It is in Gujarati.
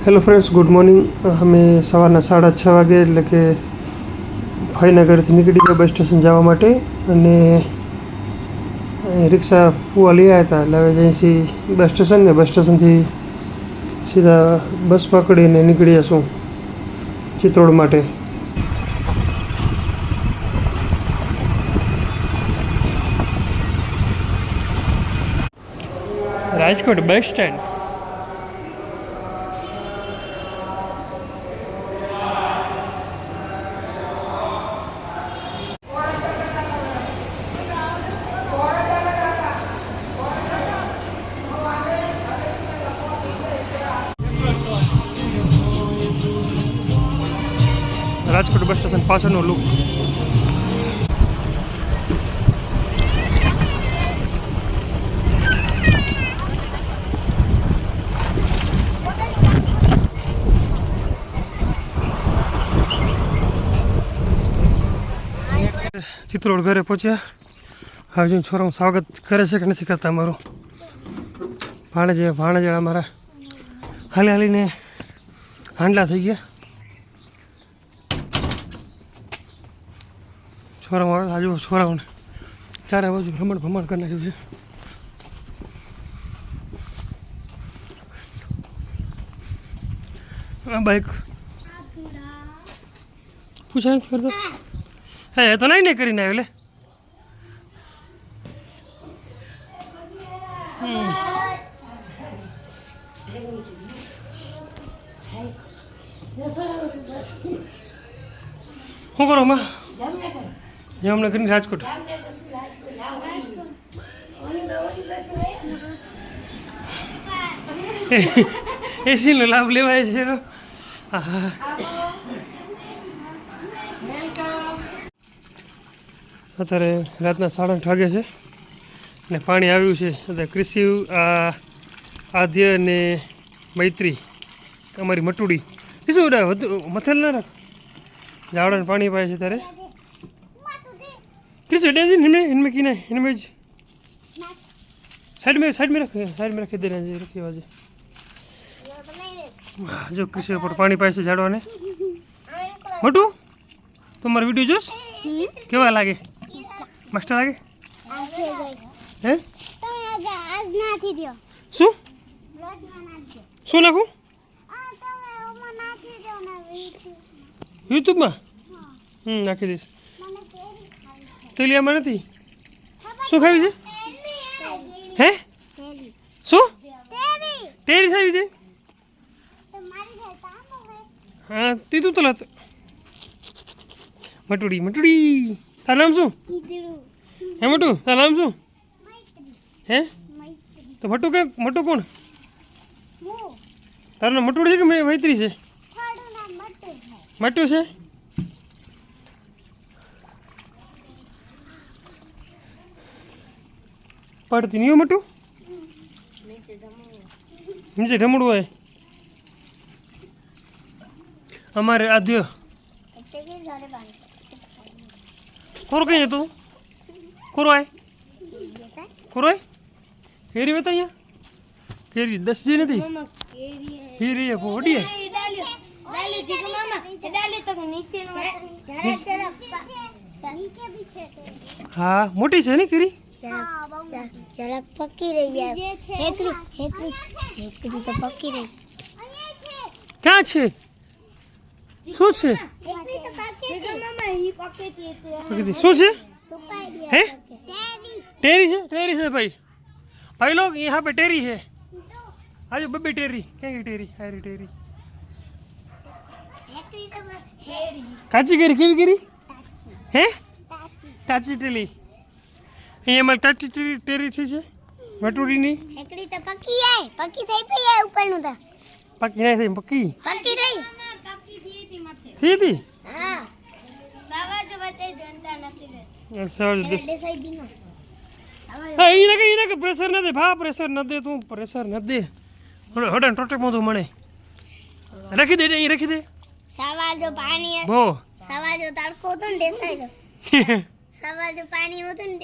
Hello friends, good morning. અમે સવારના 6:30 વાગે એટલે કે ભાઈનગરથી નીકળી ગયા બસ સ્ટેશન જવા માટે. અને રિક્ષા ફુવા લઈ આવ્યા હતા એટલે હવે અહીંથી બસ સ્ટેશન ને બસ સ્ટેશનથી સીધા બસ પકડીને નીકળી જશું ચિત્રોડ માટે. Rajkot bus stand. Rajkot bus station પાછળનો લુક. ચિત્રોડ ઘરે પહોંચ્યા. હવે છોરાનું સ્વાગત કરે છે કે નથી કરતા અમારું. ભાણેજ અમારા હાલીને હાંડલા થઈ ગયા. છોરામાં આજુ છોરાઓને ચારે બાજુ ભ્રમણ કરી નાખ્યું છે. આ બાઈક પૂછાય નથી કરતો. હે એ તો નહીં કરીને આવ્યો લે. શું કરો માં? જામનગર કરીને રાજકોટ. એસીનો લાભ લેવાય છે. અત્યારે રાતના 8:30 વાગે છે ને પાણી આવ્યું છે. અત્યારે કૃષિ આદ્ય અને મૈત્રી અમારી મટુડી શું મથેલ ના રાખ જાવડાને પાણી પાય છે. ત્યારે किस डे दिन इनमें की नहीं इनमें साइड में रख देना चाहिए. रखी बाजू जो कृषि पर पानी पाए से झाड़वा ने मोटू तुम्हारा वीडियो जोश केवा लागे? मस्त लागे હે? શું શું નાખું યુટ્યુબમાં? નાખી દઈશ. તેલિયામાં નથી. શું ખાવી છે? હે શું ટેરી ખાવી છે? હા તીધું તો લાત. મટુડી તારું નામ શું? હે મોટું તારું નામ શું? હે તો મોટું કોણ? તારું નામ મટુડી છે કે મૈત્રી છે? મટું છે. પડતી નહીં મોટું નીચે ઢમડું હોય. અમારે આધ્ય કોરો કઈ હતું? કોરો કેરી હતા અહીંયા. કેરી 10 જે નથી કેરી ઓડીએ. હા મોટી છે ને કેરી. जरा पक्की रही है. हेकड़ी तो पक्की रही. क्या છે? શું છે? શું છે? है टेरी से भाई लोग यहाँ पे टेरी है. आज बब्बी टेरी क्या टेरी हरी टेरी काची केरी केवी केरी है टाची टेली. ये माल टाची टेरी थी છે મટુડીની. हेकड़ी तो पक्की है. पक्की થઈ પઈ है ऊपर નું તા. પક્કી નહીં થઈ. પક્કી થઈ. પક્કી થઈ હતી. હા સાવા જો બતે જનતા નથી રે. સવાજ દે સાઈડ દી ના. હા ઈને કે પ્રેશર ન દે. ભા પ્રેશર ન દે. તું પ્રેશર ન દે. હડન ટોટક મોધું મને રાખી દે. અહીં રાખી દે. સાવા જો પાણી બો સાવા જો તડકો હતો ને દેસાઈ દો. સાવા જો પાણી હતું ને